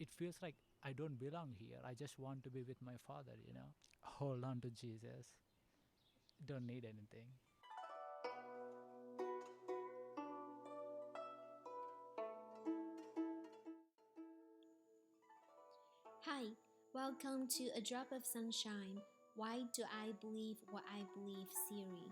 it feels like I don't belong here. I just want to be with my father. Hold on to Jesus. Don't need anything. Hi, welcome to A Drop of Sunshine. Why do I believe what I believe, Siri?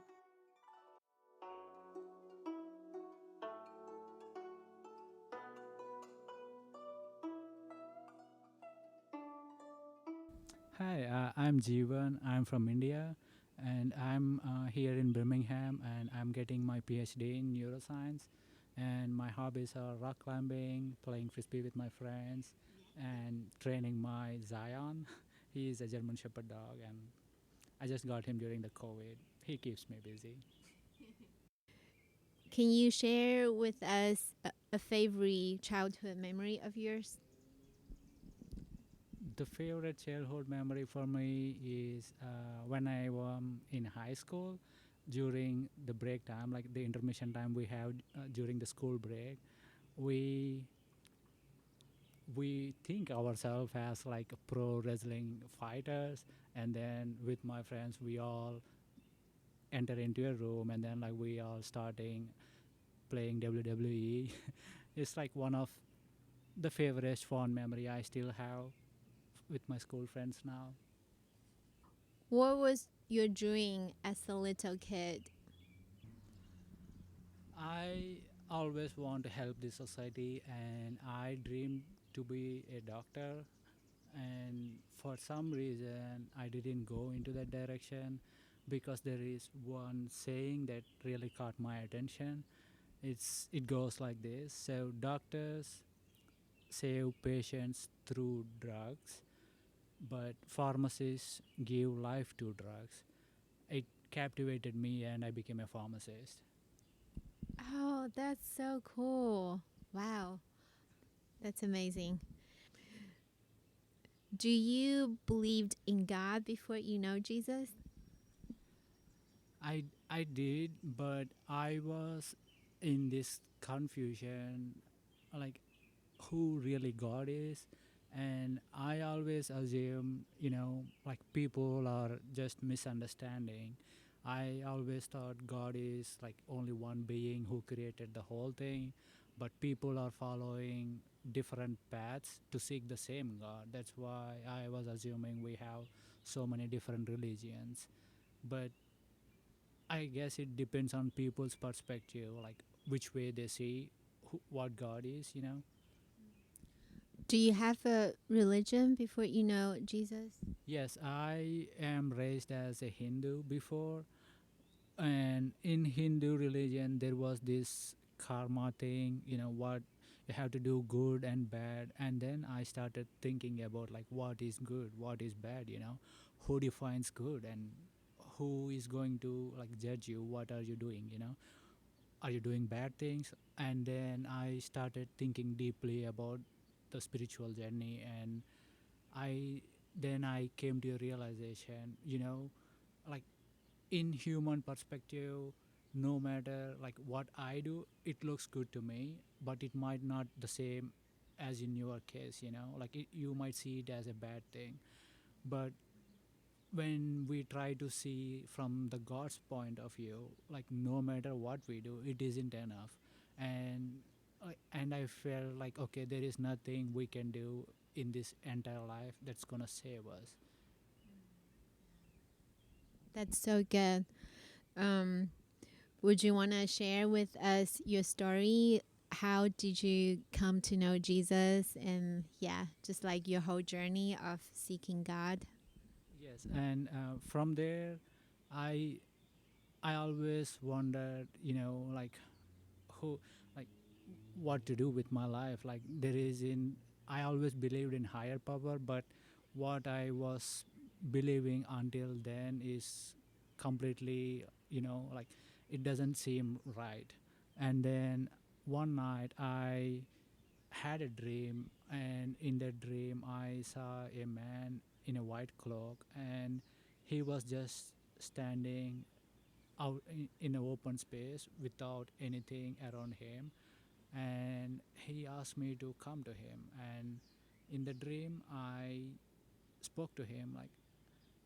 Hi, I'm Jeevan. I'm from India, and I'm here in Birmingham, and I'm getting my PhD in neuroscience. And my hobbies are rock climbing, playing frisbee with my friends, and training my Zion. He is a German Shepherd dog, and I just got him during the COVID. He keeps me busy. Can you share with us a favorite childhood memory of yours? The favorite childhood memory for me is when I was in high school during the break time, like the intermission time we have during the school break. We we think ourselves as like pro wrestling fighters, and then with my friends we all enter into a room, and then like we all starting playing WWE. It's like one of the favorite fond memory I still have with my school friends now. What was your dream as a little kid? I always want to help the society, and I dream to be a doctor. And for some reason, I didn't go into that direction because there is one saying that really caught my attention. It goes like this: so doctors save patients through drugs, but pharmacists give life to drugs. It captivated me, and I became a pharmacist. Oh, that's so cool. Wow, that's amazing. Do you believed in God before you know Jesus? I did, but I was in this confusion, like who really God is, and I always assume, like people are just misunderstanding. I always thought God is like only one being who created the whole thing, but people are following different paths to seek the same God. That's why I was assuming we have so many different religions. But I guess it depends on people's perspective, like which way they see what God is. Do you have a religion before you know Jesus? Yes, I am raised as a Hindu before, and in Hindu religion, there was this karma thing, what you have to do good and bad. And then I started thinking about like what is good, what is bad, who defines good, and who is going to like judge you, what are you doing. Are you doing bad things? And then I started thinking deeply about the spiritual journey, and I then I came to a realization, like in human perspective, no matter like what I do, it looks good to me, but it might not the same as in your case. Like you might see it as a bad thing, but when we try to see from the God's point of view, like no matter what we do, it isn't enough. And I felt like, okay, there is nothing we can do in this entire life that's gonna save us. That's so good. Um, would you want to share with us your story? How did you come to know Jesus? And yeah, just like your whole journey of seeking God. Yes, and from there, I I always wondered, like who, like what to do with my life. Like there is in I always believed in higher power, but what I was believing until then is completely, like it doesn't seem right. And then one night I had a dream, and in that dream I saw a man in a white cloak, and he was just standing out in an open space without anything around him, and he asked me to come to him. And In the dream, I spoke to him like,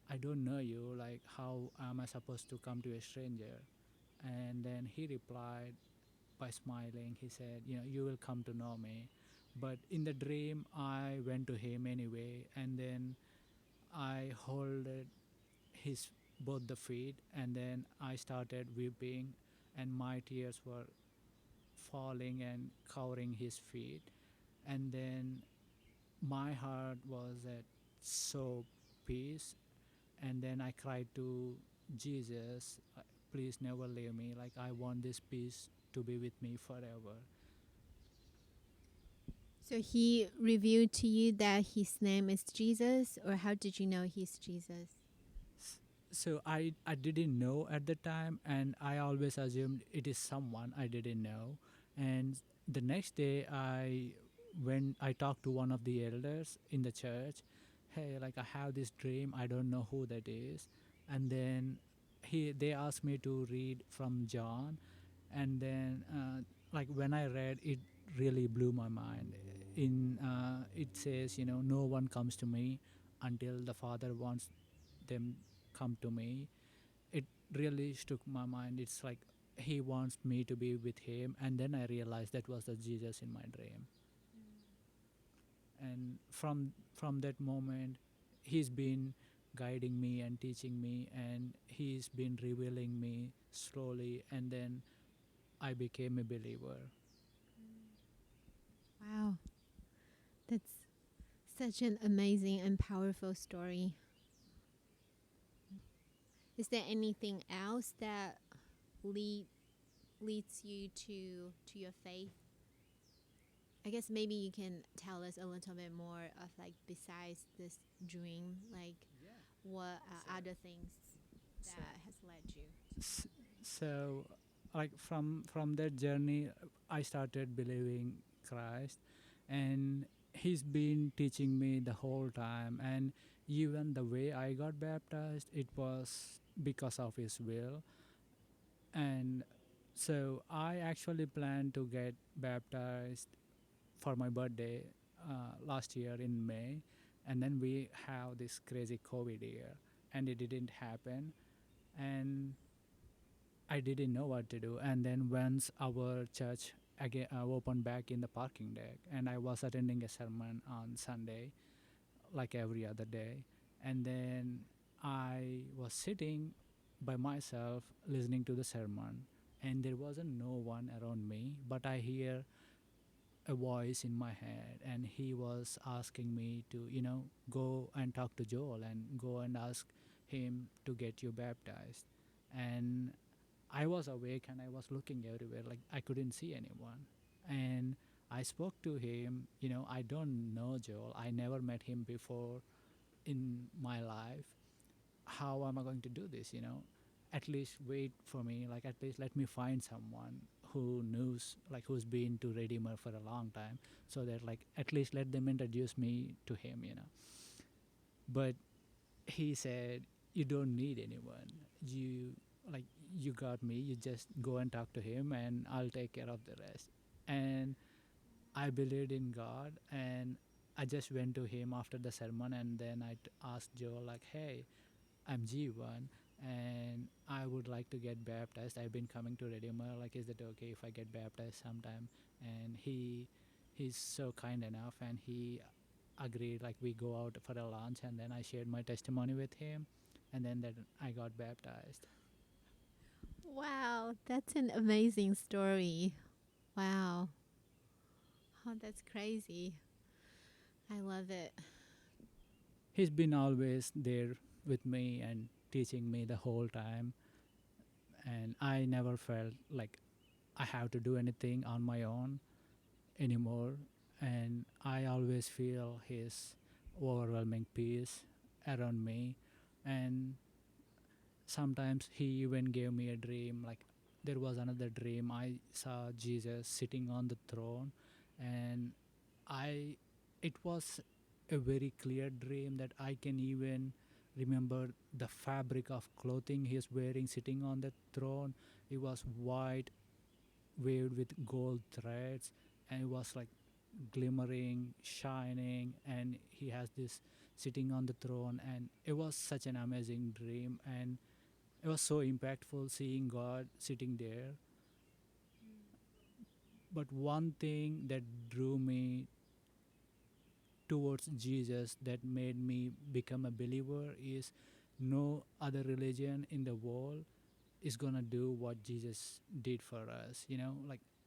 I don't know you, like how am I supposed to come to a stranger? And then he replied by smiling. He said, you will come to know me. But in the dream, I went to him anyway, and then I holded his both the feet, and then I started weeping, and my tears were falling and covering his feet. And then my heart was at so peace, and then I cried to Jesus, please never leave me, like I want this peace to be with me forever. So he revealed to you that his name is Jesus, or how did you know he's Jesus? So I didn't know at the time, and I always assumed it is someone I didn't know. And the next day I talked to one of the elders in the church. Hey, like I have this dream, I don't know who that is. And then they asked me to read from John. And then like when I read it, really blew my mind. In it says, no one comes to me until the Father wants them come to me. It really struck my mind. It's like he wants me to be with him, and then I realized that was the Jesus in my dream. And from that moment, he's been guiding me and teaching me, and he's been revealing me slowly, and then I became a believer. Wow, that's such an amazing and powerful story. Is there anything else that lead leads you to your faith? I guess maybe you can tell us a little bit more of like besides this dream, like Yeah. what So, other things so, that has led you. s- so like from that journey, I started believing Christ, and he's been teaching me the whole time. And even the way I got baptized, it was because of his will. And so I actually planned to get baptized for my birthday last year in May, and then we have this crazy COVID year, and it didn't happen. And I didn't know what to do. And then once our church again opened back in the parking deck, and I was attending a sermon on Sunday, like every other day, and then I was sitting by myself listening to the sermon, and there wasn't no one around me, but I hear a voice in my head, and he was asking me to go and talk to Joel and go and ask him to get you baptized. And I was awake and I was looking everywhere, like I couldn't see anyone. And I spoke to him. I don't know Joel, I never met him before in my life. How am I going to do this? At least wait for me, like at least let me find someone who knows, like who's been to Redeemer for a long time, so that like at least let them introduce me to him. But he said, you don't need anyone. Like you got me, you just go and talk to him and I'll take care of the rest. And I believed in God, and I just went to him after the sermon, and then asked Joe like, hey, I'm Jeevan, and I would like to get baptized. I've been coming to Redeemer. Like, is it okay if I get baptized sometime? And he's so kind enough, and he agreed. Like, we go out for a lunch, and then I shared my testimony with him, and then that I got baptized. Wow, that's an amazing story. Wow. Oh, that's crazy. I love it. He's been always there with me and teaching me the whole time, and I never felt like I have to do anything on my own anymore. And I always feel his overwhelming peace around me. And sometimes he even gave me a dream. Like there was another dream. I saw Jesus sitting on the throne, and I it was a very clear dream that I can even remember the fabric of clothing he's wearing sitting on the throne. It was white, waved with gold threads, and it was like glimmering, shining, and he has this sitting on the throne. And it was such an amazing dream, and it was so impactful seeing God sitting there. But one thing that drew me towards Jesus, that made me become a believer, is no other religion in the world is gonna do what Jesus did for us.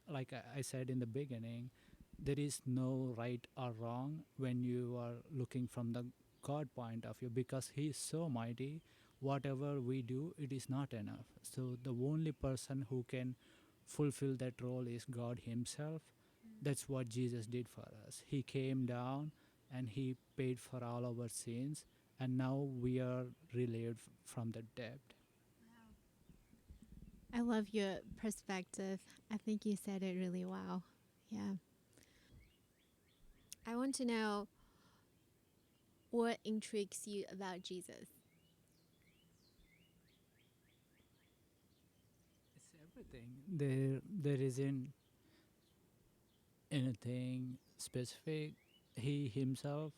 Like I said in the beginning, there is no right or wrong when you are looking from the God point of view, because He is so mighty. Whatever we do, it is not enough. So the only person who can fulfill that role is God Himself. That's what Jesus did for us. He came down and He paid for all our sins, and now we are relieved from the debt. I love your perspective. I think you said it really well. Yeah. I want to know what intrigues you about Jesus. It's everything. There isn't anything specific. He himself,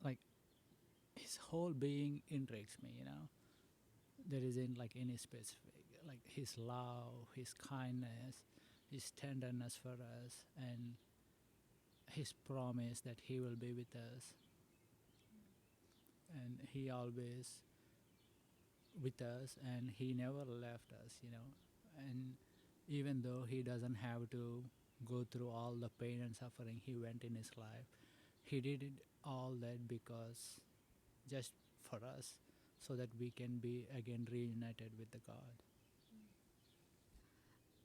like his whole being intrigues me. There isn't like any specific, like his love, his kindness, his tenderness for us, and his promise that he will be with us, and he always with us, and he never left us. And even though he doesn't have to go through all the pain and suffering he went in his life, he did it all that because just for us, so that we can be again reunited with the God.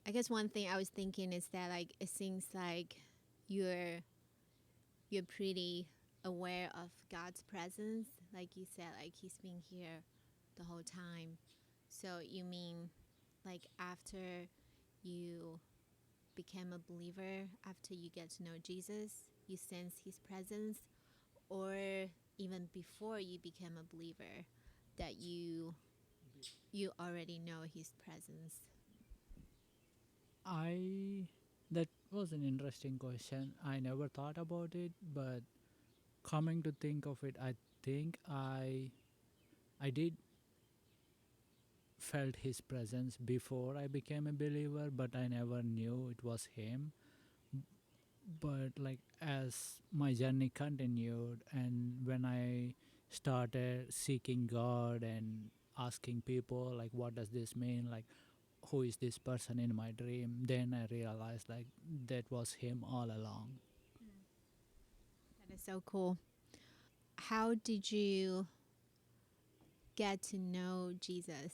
I guess one thing I was thinking is that like it seems like you're you're pretty aware of God's presence. Like you said, like He's been here the whole time. So you mean like after you became a believer, after you get to know Jesus, you sense His presence, or even before you became a believer, that you already know His presence. I That was an interesting question. I never thought about it, but coming to think of it, I think I did felt his presence before I became a believer, but I never knew it was him. But like as my journey continued, and when I started seeking God and asking people like what does this mean, like who is this person in my dream, then I realized like that was him all along. That is so cool. How did you get to know Jesus?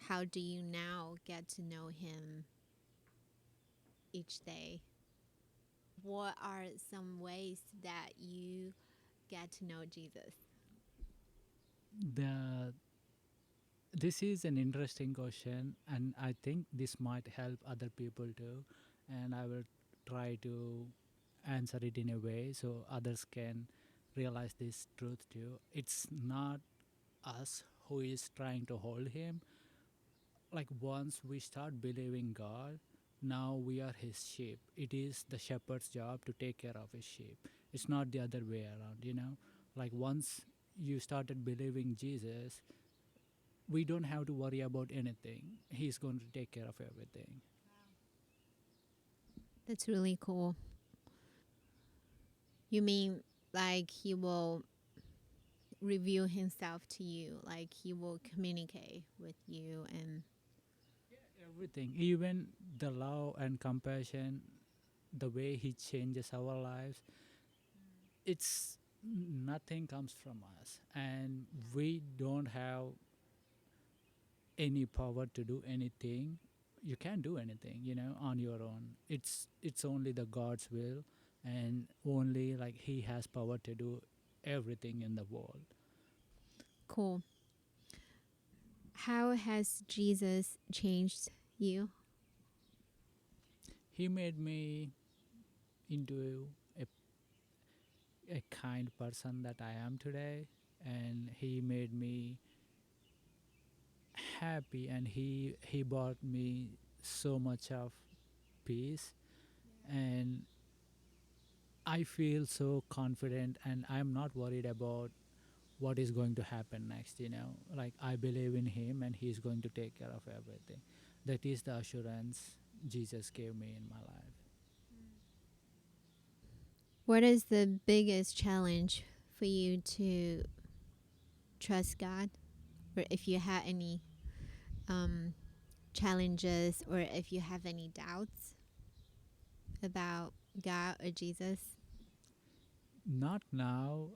How do you now get to know Him each day? What are some ways that you get to know Jesus? The This is an interesting question, and I think this might help other people too. And I will try to answer it in a way so others can realize this truth too. It's not us who is trying to hold him. Like once we start believing God, now we are his sheep. It is the shepherd's job to take care of his sheep. It's not the other way around. Like once you started believing Jesus, we don't have to worry about anything. He's going to take care of everything. That's really cool. You mean like He will reveal Himself to you, like He will communicate with you, and Everything, even the love and compassion, the way he changes our lives, it's nothing comes from us, and we don't have any power to do anything. You can't do anything on your own. It's only the God's will, and only like he has power to do everything in the world. cool. How has Jesus changed you? He made me into a kind person that I am today, and he made me happy, and he brought me so much of peace. And I feel so confident, and I'm not worried about what is going to happen next. Like, I believe in him and he's going to take care of everything. That is the assurance Jesus gave me in my life. What is the biggest challenge for you to trust God? Or if you had any um, challenges, or if you have any doubts about God or Jesus? Not now.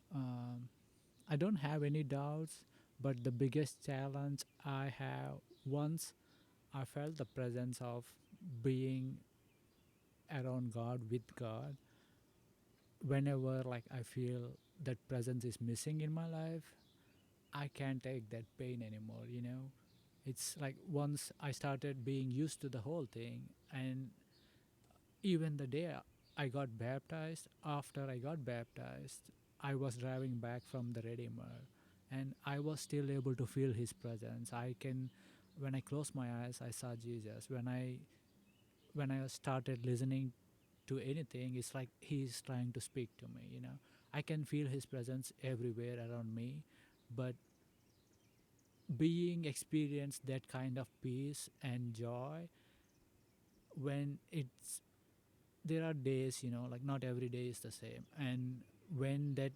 I don't have any doubts, but the biggest challenge I have, once I felt the presence of being around God, with God. Whenever like I feel that presence is missing in my life, I can't take that pain anymore. It's like once I started being used to the whole thing, and even the day I got baptized, after I got baptized, I was driving back from the Redeemer, and I was still able to feel his presence. When I closed my eyes, I saw Jesus. When I started listening to anything, it's like he's trying to speak to me. I can feel his presence everywhere around me, but being experienced that kind of peace and joy, when it's there are days, like not every day is the same, and when that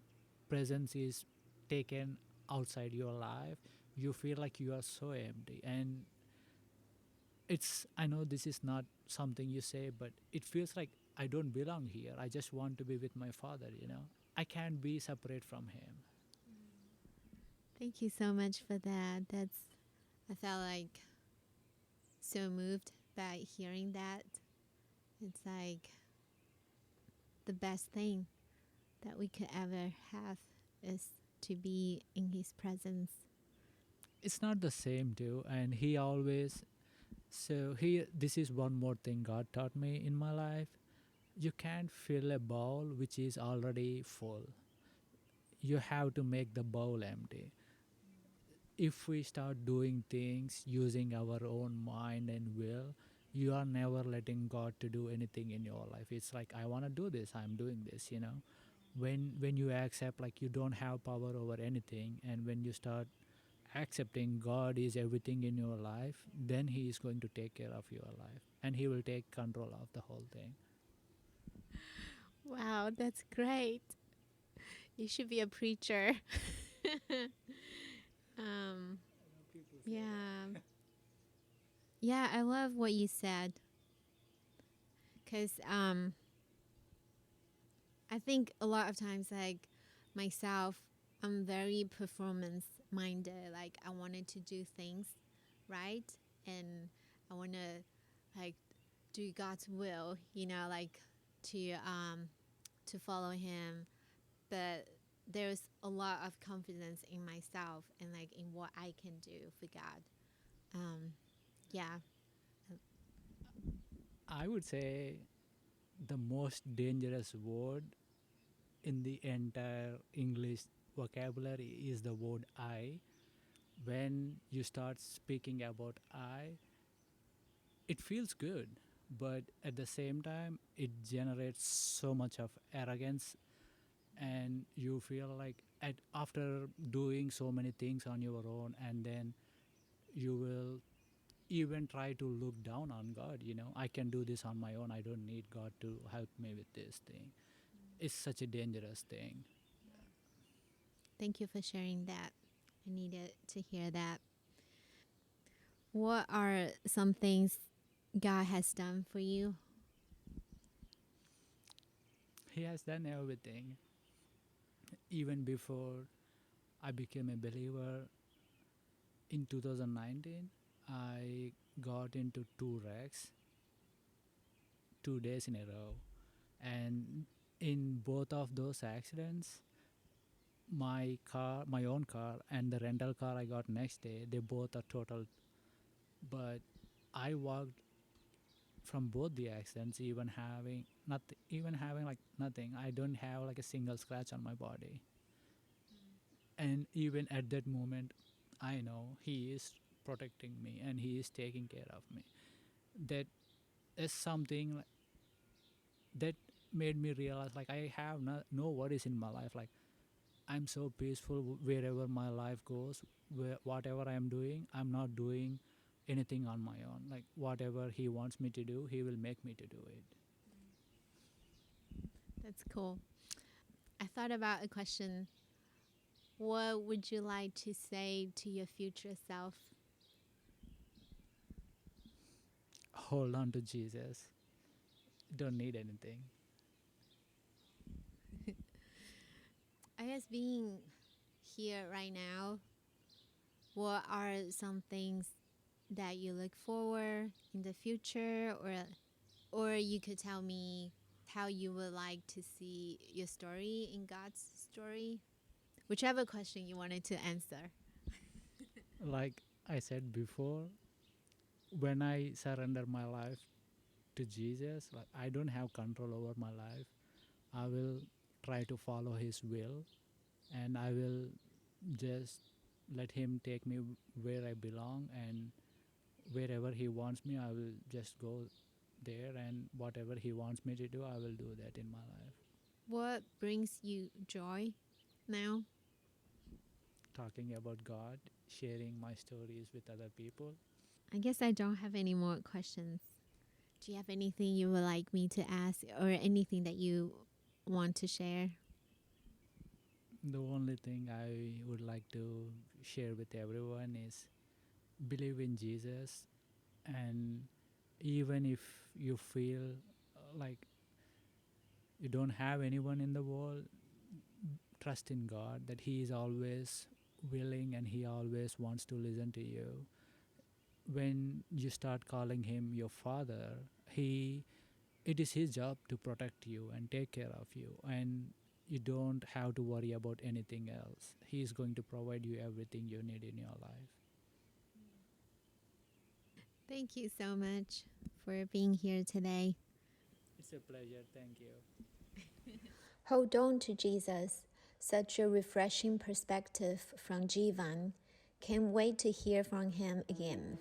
presence is taken outside your life, you feel like you are so empty. And I know this is not something you say, but it feels like I don't belong here. I just want to be with my father. I can't be separate from him. Thank you so much for that. I felt like so moved by hearing that. It's like the best thing that we could ever have is to be in his presence. It's not the same too, and he always so he this is one more thing God taught me in my life. You can't fill a bowl which is already full. You have to make the bowl empty. If we start doing things using our own mind and will, you are never letting God to do anything in your life. It's like, I want to do this, I'm doing this. When you accept like you don't have power over anything, and when you start accepting God is everything in your life, then he is going to take care of your life, and he will take control of the whole thing. Wow, that's great. You should be a preacher. um, yeah. Yeah, I love what you said because I think a lot of times, like myself, I'm very performance minded. Like, I wanted to do things right, and I want to like do God's will, like to follow Him. But there's a lot of confidence in myself and like in what I can do for God. Um, yeah. I would say the most dangerous word in the entire English vocabulary is the word I. When you start speaking about I, it feels good, but at the same time, it generates so much of arrogance, and you feel like after doing so many things on your own, and then you will even try to look down on God. I can do this on my own. I don't need God to help me with this thing. It's such a dangerous thing. Thank you for sharing that. I needed to hear that. What are some things God has done for you? He has done everything. Even before I became a believer in 2019, I got into two wrecks 2 days in a row. And in both of those accidents, my own car, and the rental car I got next day, they both are totaled. But I walked from both the accidents, even having nothing, even having like nothing. I don't have like a single scratch on my body. And even at that moment, I know he is protecting me and he is taking care of me. That is something that made me realize like I have no worries in my life. Like I'm so peaceful wherever my life goes. Whatever I am doing, I'm not doing anything on my own. Like whatever he wants me to do, he will make me to do it. That's cool. I thought about a question. What would you like to say to your future self? Hold on to Jesus. Don't need anything. I guess being here right now, what are some things that you look forward in the future, or you could tell me how you would like to see your story in God's story? Whichever question you wanted to answer. Like I said before, when I surrender my life to Jesus, like I don't have control over my life. I will try to follow his will, and I will just let him take me where I belong, and wherever he wants me I will just go there, and whatever he wants me to do I will do that in my life. What brings you joy now? Talking about God, sharing my stories with other people. I guess I don't have any more questions. Do you have anything you would like me to ask or anything that you want to share? The only thing I would like to share with everyone is believe in Jesus, and even if you feel like you don't have anyone in the world, trust in God that he is always willing and he always wants to listen to you. When you start calling him your father, he it is his job to protect you and take care of you, and you don't have to worry about anything else. He is going to provide you everything you need in your life. Thank you so much for being here today. It's a pleasure. Thank you. Hold on to Jesus. Such a refreshing perspective from Jeevan. Can't wait to hear from him again.